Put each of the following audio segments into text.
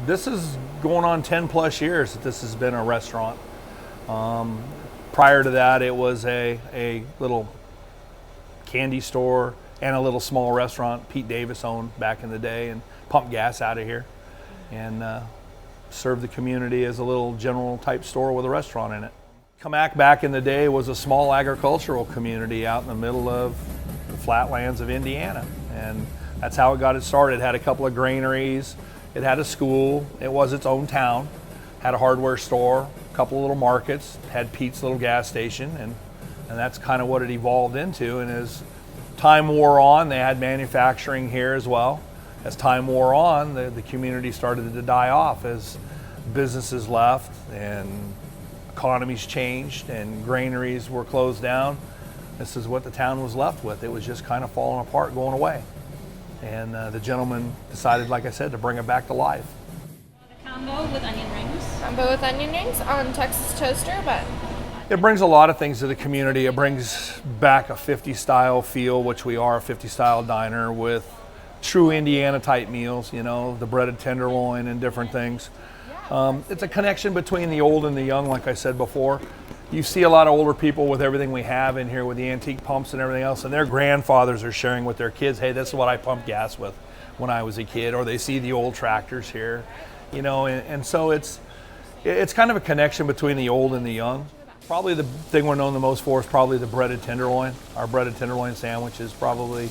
This is going on 10 plus years that this has been a restaurant. Prior to that, it was a little candy store and a little small restaurant Pete Davis owned back in the day, and pumped gas out of here and served the community as a little general type store with a restaurant in it. Cammack back in the day was a small agricultural community out in the middle of the flatlands of Indiana, and that's how it got it started. It had a couple of granaries, it had a school, it was its own town, had a hardware store, a couple of little markets, had Pete's little gas station, and that's kind of what it evolved into. And as time wore on, they had manufacturing here as well. As time wore on, the community started to die off as businesses left and economies changed and granaries were closed down. This is what the town was left with. It was just kind of falling apart, going away. And the gentleman decided, like I said, to bring it back to life. A combo with onion rings. Combo with onion rings on Texas toaster, but it brings a lot of things to the community. It brings back a 50 style feel, which we are a 50 style diner with true Indiana type meals, you know, the breaded tenderloin and different things. It's a connection between the old and the young, like I said before. You see a lot of older people with everything we have in here with the antique pumps and everything else, and their grandfathers are sharing with their kids, hey, this is what I pumped gas with when I was a kid, or they see the old tractors here, you know, and so it's kind of a connection between the old and the young. Probably the thing we're known the most for is probably the breaded tenderloin. Our breaded tenderloin sandwich is probably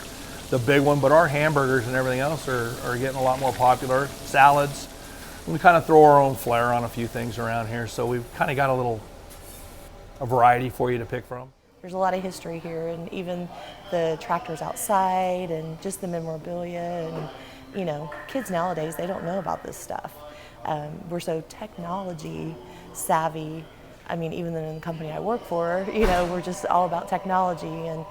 the big one, but our hamburgers and everything else are getting a lot more popular. Salads, we kind of throw our own flair on a few things around here, so we've kind of got a variety for you to pick from. There's a lot of history here, and even the tractors outside and just the memorabilia, and you know, kids nowadays, they don't know about this stuff. We're so technology savvy. I mean, even in the company I work for, you know, we're just all about technology, and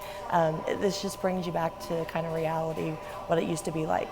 this just brings you back to kind of reality, what it used to be like.